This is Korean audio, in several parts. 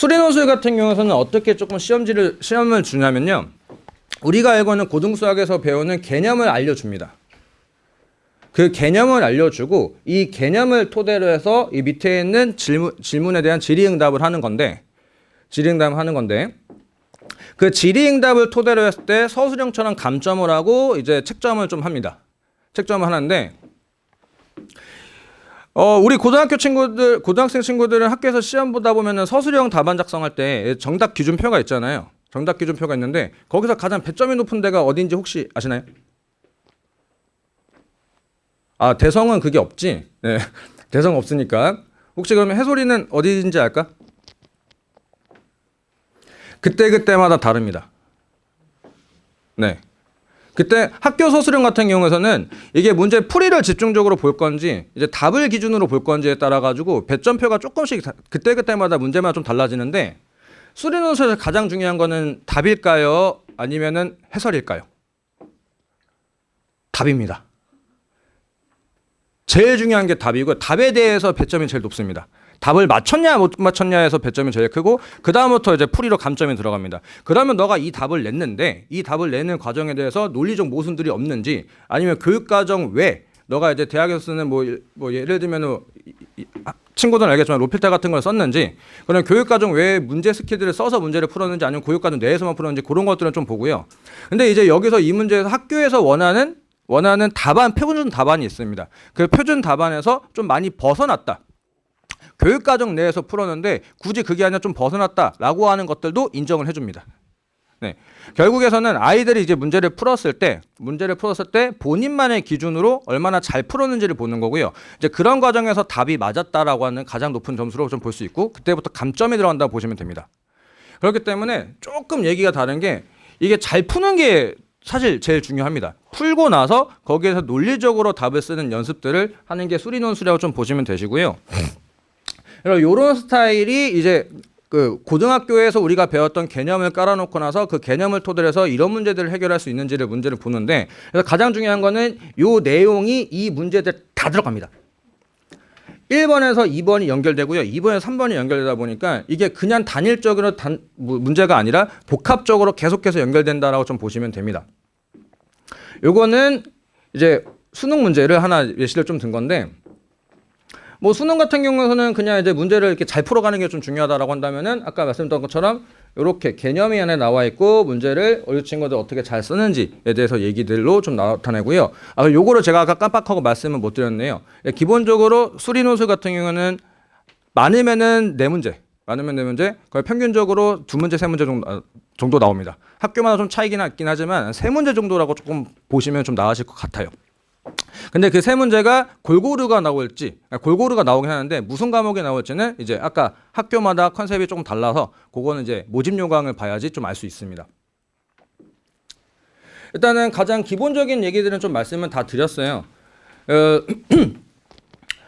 수리논술 같은 경우에는 어떻게 조금 시험을 주냐면요. 우리가 알고 있는 고등수학에서 배우는 개념을 알려줍니다. 그 개념을 알려주고 이 개념을 토대로 해서 이 밑에 있는 질문에 대한 질의응답을 하는 건데 그 질의응답을 토대로 했을 때 서술형처럼 감점을 하고 이제 책점을 좀 합니다. 책점을 하는데 우리 고등학생 친구들은 학교에서 시험 보다 보면은 서술형 답안 작성할 때 정답 기준표가 있잖아요. 정답 기준표가 있는데 거기서 가장 배점이 높은 데가 어딘지 혹시 아시나요? 아, 대성은 그게 없지. 네. 대성 없으니까. 혹시 그러면 해솔이는 어디인지 알까? 그때마다 다릅니다. 네. 그때 학교 서술형 같은 경우에서는 이게 문제 풀이를 집중적으로 볼 건지 이제 답을 기준으로 볼 건지에 따라 가지고 배점표가 조금씩 그때마다 문제마다 좀 달라지는데 수리논술에서 가장 중요한 거는 답일까요? 아니면은 해설일까요? 답입니다. 제일 중요한 게 답이고 답에 대해서 배점이 제일 높습니다. 답을 맞췄냐 못 맞췄냐에서 배점이 제일 크고 그 다음부터 이제 풀이로 감점이 들어갑니다. 그러면 너가 이 답을 냈는데 이 답을 내는 과정에 대해서 논리적 모순들이 없는지 아니면 교육과정 외 너가 이제 대학에서 쓰는 뭐 예를 들면 친구들은 알겠지만 로필타 같은 걸 썼는지 그런 교육과정 외에 문제 스킬들을 써서 문제를 풀었는지 아니면 교육과정 내에서만 풀었는지 그런 것들은 좀 보고요. 근데 이제 여기서 이 문제에서 학교에서 원하는 답안, 표준 답안이 있습니다. 그 표준 답안에서 좀 많이 벗어났다. 교육과정 내에서 풀었는데 굳이 그게 아니라 좀 벗어났다라고 하는 것들도 인정을 해줍니다. 네. 결국에서는 아이들이 이제 문제를 풀었을 때 본인만의 기준으로 얼마나 잘 풀었는지를 보는 거고요. 이제 그런 과정에서 답이 맞았다라고 하는 가장 높은 점수로 좀 볼 수 있고 그때부터 감점이 들어간다고 보시면 됩니다. 그렇기 때문에 조금 얘기가 다른 게 이게 잘 푸는 게 사실 제일 중요합니다. 풀고 나서 거기에서 논리적으로 답을 쓰는 연습들을 하는 게 수리논술이라고 좀 보시면 되시고요. 이런 스타일이 이제 그 고등학교에서 우리가 배웠던 개념을 깔아놓고 나서 그 개념을 토대로 해서 이런 문제들을 해결할 수 있는지를 문제를 보는데 그래서 가장 중요한 거는 이 내용이 이 문제들 다 들어갑니다. 1번에서 2번이 연결되고요. 2번에서 3번이 연결되다 보니까 이게 그냥 단일적으로 문제가 아니라 복합적으로 계속해서 연결된다라고 좀 보시면 됩니다. 요거는 이제 수능 문제를 하나 예시를 좀 든 건데 뭐 수능 같은 경우에는 그냥 이제 문제를 이렇게 잘 풀어가는 게 좀 중요하다라고 한다면은 아까 말씀드렸던 것처럼 이렇게 개념이 안에 나와 있고 문제를 우리 친구들 어떻게 잘 쓰는지에 대해서 얘기들로 좀 나타내고요. 요거를 제가 아까 깜빡하고 말씀을 못 드렸네요. 기본적으로 수리논술 같은 경우는 많으면은 4문제, 거의 평균적으로 2문제, 3문제 정도 나옵니다. 학교마다 좀 차이긴 하지만 3문제 정도라고 조금 보시면 좀 나으실 것 같아요. 근데 그 3문제가 골고루가 나오긴 하는데 무슨 과목이 나올지는 이제 아까 학교마다 컨셉이 조금 달라서 그거는 이제 모집 요강을 봐야지 좀 알 수 있습니다. 일단은 가장 기본적인 얘기들은 좀 말씀을 다 드렸어요.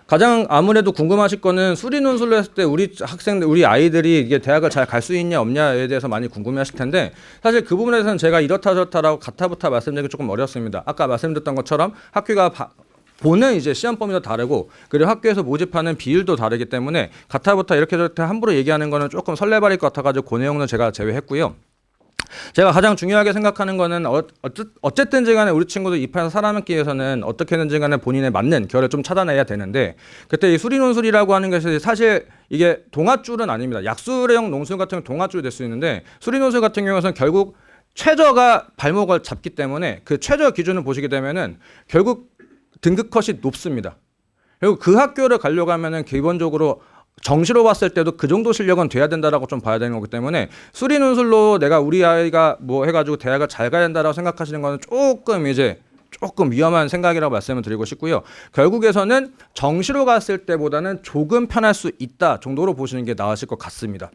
가장 아무래도 궁금하실 거는 수리논술로 했을 때 우리 아이들이 이게 대학을 잘 갈 수 있냐 없냐에 대해서 많이 궁금해하실 텐데 사실 그 부분에 대해서는 제가 이렇다 저렇다라고 가타부타 말씀드리기 조금 어렵습니다. 아까 말씀드렸던 것처럼 학교가 보는 이제 시험 범위도 다르고 그리고 학교에서 모집하는 비율도 다르기 때문에 가타부타 이렇게 저렇게 함부로 얘기하는 거는 조금 설레발일 것 같아가지고 그 내용은 제가 제외했고요. 제가 가장 중요하게 생각하는 거는 어쨌든지 간에 우리 친구들 입학해서 살아남기 위해서는 어떻게든지 간에 본인에 맞는 결을 좀 찾아내야 되는데 그때 이 수리논술이라고 하는 것이 사실 이게 동아줄은 아닙니다. 약수형 논술 같은 경우 동아줄이 될 수 있는데 수리논술 같은 경우에는 결국 최저가 발목을 잡기 때문에 그 최저 기준을 보시게 되면은 결국 등급 컷이 높습니다. 그리고 그 학교를 가려고 하면은 기본적으로 정시로 봤을 때도 그 정도 실력은 돼야 된다라고 좀 봐야 되는 거기 때문에 수리논술로 내가 우리 아이가 뭐 해가지고 대학을 잘 가야 된다라고 생각하시는 거는 조금 위험한 생각이라고 말씀을 드리고 싶고요. 결국에서는 정시로 갔을 때보다는 조금 편할 수 있다 정도로 보시는 게 나으실 것 같습니다.